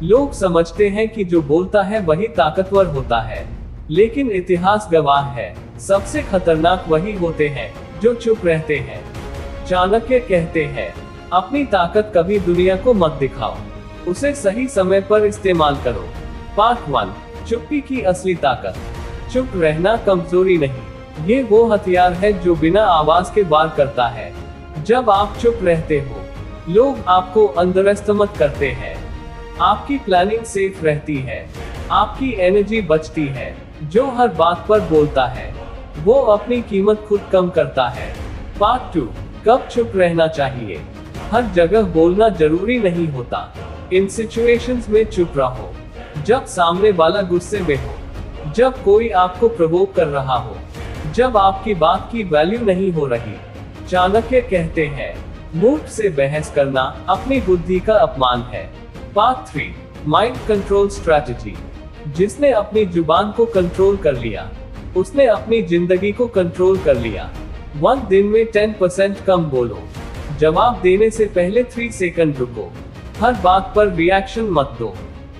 लोग समझते हैं कि जो बोलता है वही ताकतवर होता है, लेकिन इतिहास गवाह है, सबसे खतरनाक वही होते हैं जो चुप रहते हैं। चाणक्य कहते हैं, अपनी ताकत कभी दुनिया को मत दिखाओ, उसे सही समय पर इस्तेमाल करो। पार्ट 1, चुप्पी की असली ताकत। चुप रहना कमजोरी नहीं, ये वो हथियार है जो बिना आवाज के वार करता है। जब आप चुप रहते हो, लोग आपको अंडर एस्टिमेट करते हैं, आपकी प्लानिंग सेफ रहती है, आपकी एनर्जी बचती है। जो हर बात पर बोलता है, वो अपनी कीमत खुद कम करता है। पार्ट 2, कब चुप रहना चाहिए। हर जगह बोलना जरूरी नहीं होता। इन सिचुएशंस में चुप रहो, जब सामने वाला गुस्से में हो, जब कोई आपको प्रोवोक कर रहा हो, जब आपकी बात की वैल्यू नहीं हो रही। चाणक्य कहते हैं, मूर्ख से बहस करना अपनी बुद्धि का अपमान है। Part 3, mind control strategy. जिसने अपनी जुबान को कंट्रोल कर लिया, उसने अपनी जिंदगी को कंट्रोल कर लिया। 1 दिन में 10% कम बोलो। जवाब देने से पहले 3 सेकंड रुको। हर बात पर रिएक्शन मत दो।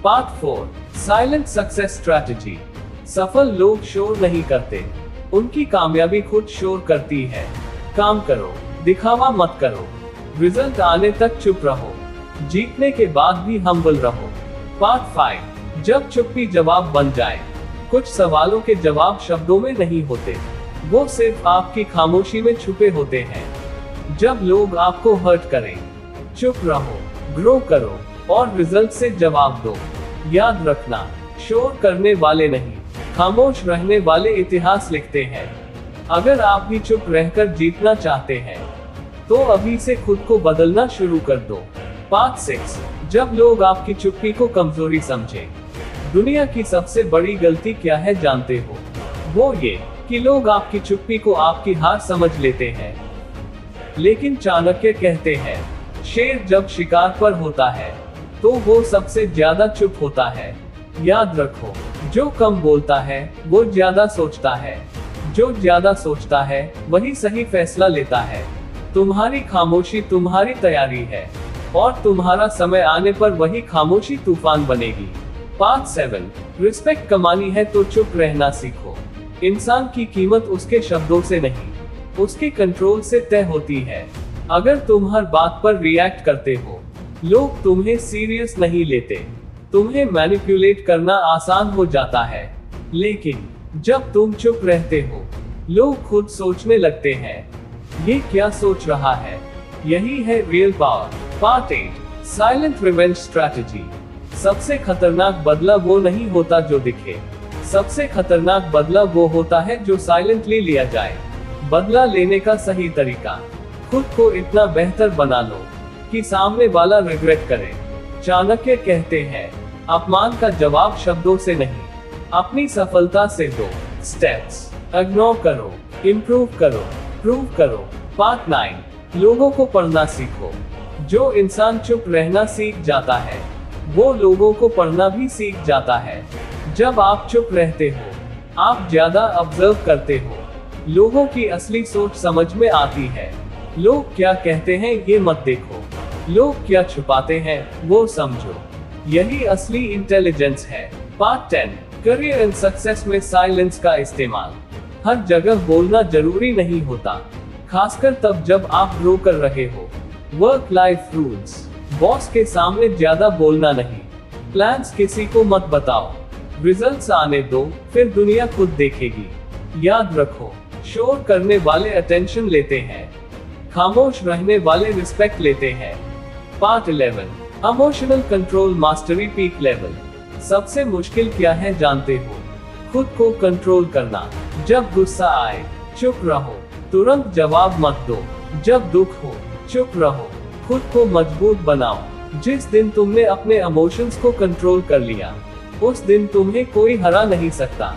Part 4, silent success strategy. सफल लोग शोर नहीं करते, उनकी कामयाबी खुद शोर करती है। काम करो, दिखावा मत करो, रिजल्ट आने तक चुप रहो, जीतने के बाद भी हम्बल रहो। पार्ट 5, जब चुप्पी जवाब बन जाए। कुछ सवालों के जवाब शब्दों में नहीं होते, वो सिर्फ आपकी खामोशी में छुपे होते हैं। जब लोग आपको हर्ट करें, चुप रहो, ग्रो करो और रिजल्ट से जवाब दो। याद रखना, शोर करने वाले नहीं, खामोश रहने वाले इतिहास लिखते हैं। अगर आप भी चुप रहकर जीतना चाहते हैं, तो अभी से खुद को बदलना शुरू कर दो। पार्ट 6, जब लोग आपकी चुप्पी को कमजोरी समझे। दुनिया की सबसे बड़ी गलती क्या है जानते हो? वो ये कि लोग आपकी चुप्पी को आपकी हार समझ लेते हैं। लेकिन चाणक्य कहते हैं, शेर जब शिकार पर होता है, तो वो सबसे ज्यादा चुप होता है। याद रखो, जो कम बोलता है वो ज्यादा सोचता है, जो ज्यादा सोचता है वही सही फैसला लेता है। तुम्हारी खामोशी तुम्हारी तैयारी है, और तुम्हारा समय आने पर वही खामोशी तूफान बनेगी। पार्ट 7, रिस्पेक्ट कमानी है तो चुप रहना सीखो। इंसान की कीमत उसके शब्दों से नहीं, उसके कंट्रोल से तय होती है। अगर तुम हर बात पर रिएक्ट करते हो, लोग तुम्हें सीरियस नहीं लेते। तुम्हें मैनिपुलेट करना आसान हो जाता है, लेकिन जब तुम चुप रहते हो, लोग खुद सोचने लगते हैं, ये क्या सोच रहा है। यही है real power. Part 8, silent revenge strategy. सबसे खतरनाक बदला वो नहीं होता जो दिखे, सबसे खतरनाक बदला वो होता है जो साइलेंटली लिया जाए। बदला लेने का सही तरीका, खुद को इतना बेहतर बना लो कि सामने वाला रिग्रेट करे। चाणक्य कहते हैं, अपमान का जवाब शब्दों से नहीं, अपनी सफलता से दो। स्टेप्स, इग्नोर करो, इम्प्रूव करो, प्रूव करो। पार्ट 9, लोगों को पढ़ना सीखो। जो इंसान चुप रहना सीख जाता है, वो लोगों को पढ़ना भी सीख जाता है। जब आप चुप रहते हो, आप ज्यादा ऑब्जर्व करते हो, लोगों की असली सोच समझ में आती है। लोग क्या कहते हैं ये मत देखो, लोग क्या छुपाते हैं वो समझो। यही असली इंटेलिजेंस है। पार्ट 10, करियर एंड सक्सेस में साइलेंस का इस्तेमाल। हर जगह बोलना जरूरी नहीं होता, खासकर तब जब आप ग्रो कर रहे हो। वर्क लाइफ रूल्स, बॉस के सामने ज्यादा बोलना नहीं, प्लान्स किसी को मत बताओ, रिजल्ट्स आने दो, फिर दुनिया खुद देखेगी। याद रखो, शोर करने वाले अटेंशन लेते हैं, खामोश रहने वाले रिस्पेक्ट लेते हैं। Part 11, emotional control mastery peak level. सबसे मुश्किल क्या है जानते हो? खुद को कंट्रोल करना। जब गुस्सा आए, चुप रहो, तुरंत जवाब मत दो। जब दुख हो, चुप रहो, खुद को मजबूत बनाओ। जिस दिन तुमने अपने इमोशंस को कंट्रोल कर लिया, उस दिन तुम्हें कोई हरा नहीं सकता।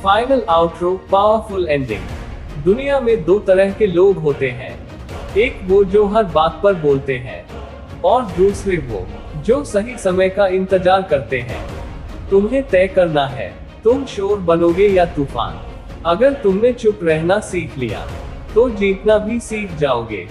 Final outro, powerful ending. दुनिया में 2 तरह के लोग होते हैं, एक वो जो हर बात पर बोलते हैं, और दूसरे वो जो सही समय का इंतजार करते हैं। तुम्हें तय करना है, तुम शोर बनोगे या तूफान। अगर तुमने चुप रहना सीख लिया, तो जीतना भी सीख जाओगे।